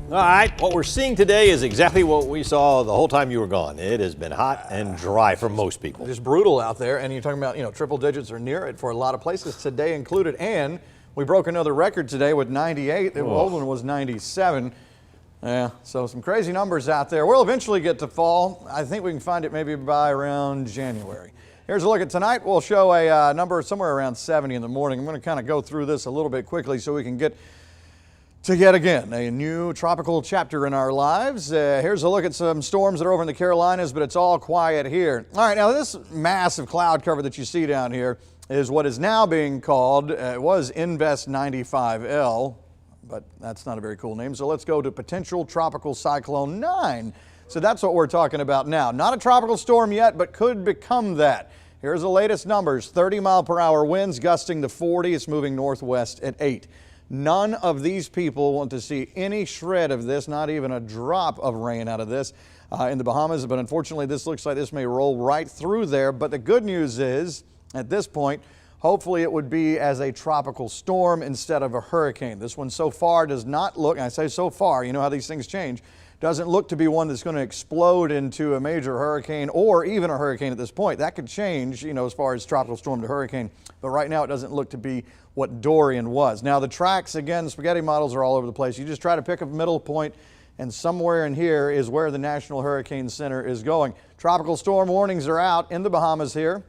All right, what we're seeing today is exactly what we saw the whole time you were gone. It has been hot and dry for most people. Just brutal out there, and you're talking about, triple digits or near it for a lot of places, today included. And we broke another record today with 98. The old one was 97. Yeah, so some crazy numbers out there. We'll eventually get to fall. I think we can find it maybe by around January. Here's a look at tonight. We'll show a number somewhere around 70 in the morning. I'm going to kind of go through this a little bit quickly so we can get to yet again a new tropical chapter in our lives. Here's a look at some storms that are over in the Carolinas, but it's all quiet here. All right, now this massive cloud cover that you see down here is what is now being called, it was Invest 95L, but that's not a very cool name. So let's go to potential Tropical Cyclone 9. So that's what we're talking about now. Not a tropical storm yet, but could become that. Here's the latest numbers. 30-mile-per-hour winds gusting to 40. It's moving northwest at 8. None of these people want to see any shred of this, not even a drop of rain out of this in the Bahamas. But unfortunately, this looks like this may roll right through there. But the good news is, at this point, hopefully it would be as a tropical storm instead of a hurricane. This one so far does not look, and I say so far, you know how these things change, doesn't look to be one that's going to explode into a major hurricane or even a hurricane at this point. That could change, as far as tropical storm to hurricane. But right now it doesn't look to be what Dorian was. Now the tracks, again, the spaghetti models are all over the place. You just try to pick a middle point, and somewhere in here is where the National Hurricane Center is going. Tropical storm warnings are out in the Bahamas here.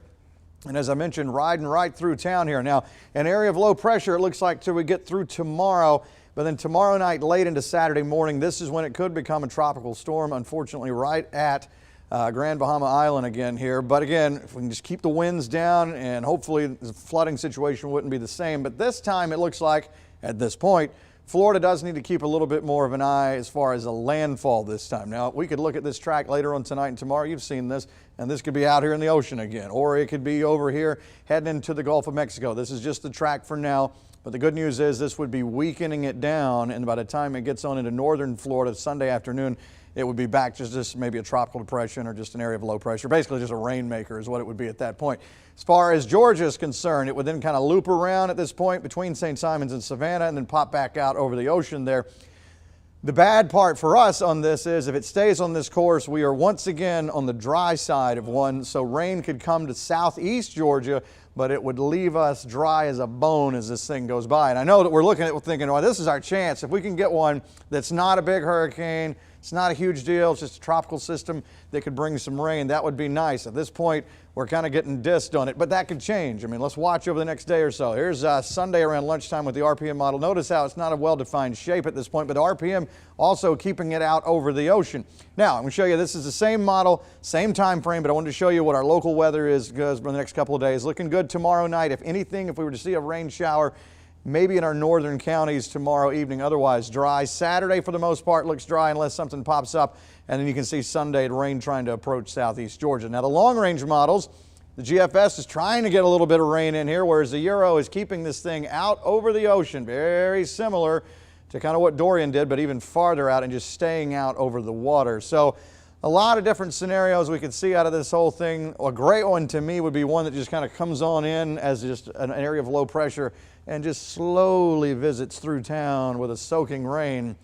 And as I mentioned, riding right through town here. Now, an area of low pressure, it looks like till we get through tomorrow. But then tomorrow night, late into Saturday morning, this is when it could become a tropical storm, unfortunately, right at Grand Bahama Island again here. But again, if we can just keep the winds down, and hopefully the flooding situation wouldn't be the same. But this time it looks like, at this point, Florida does need to keep a little bit more of an eye as far as a landfall this time. Now, we could look at this track later on tonight and tomorrow. You've seen this, and this could be out here in the ocean again, or it could be over here heading into the Gulf of Mexico. This is just the track for now. But the good news is this would be weakening it down, and by the time it gets on into northern Florida Sunday afternoon, it would be back to just maybe a tropical depression or just an area of low pressure. Basically just a rainmaker is what it would be at that point. As far as Georgia is concerned, it would then kind of loop around at this point between St. Simons and Savannah and then pop back out over the ocean there. The bad part for us on this is if it stays on this course, we are once again on the dry side of one, so rain could come to southeast Georgia, but it would leave us dry as a bone as this thing goes by. And I know that we're looking at it thinking, well, this is our chance. If we can get one that's not a big hurricane, it's not a huge deal, it's just a tropical system that could bring some rain, that would be nice. At this point, we're kind of getting dissed on it, but that could change. I mean, let's watch over the next day or so. Here's Sunday around lunchtime with the RPM model. Notice how it's not a well-defined shape at this point, but the RPM also keeping it out over the ocean. Now, I'm going to show you, this is the same model, same time frame, but I wanted to show you what our local weather is for the next couple of days. Looking good tomorrow night. If anything, if we were to see a rain shower, maybe in our northern counties tomorrow evening, otherwise dry. Saturday, for the most part, looks dry unless something pops up. And then you can see Sunday rain trying to approach southeast Georgia. Now, the long-range models, the GFS is trying to get a little bit of rain in here, whereas the Euro is keeping this thing out over the ocean. Very similar to kind of what Dorian did, but even farther out and just staying out over the water. So a lot of different scenarios we could see out of this whole thing. A great one to me would be one that just kind of comes on in as just an area of low pressure and just slowly visits through town with a soaking rain.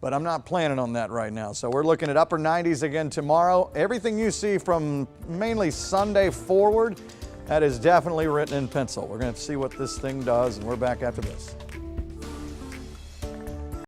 But I'm not planning on that right now. So we're looking at upper 90s again tomorrow. Everything you see from mainly Sunday forward, that is definitely written in pencil. We're going to see what this thing does, and we're back after this.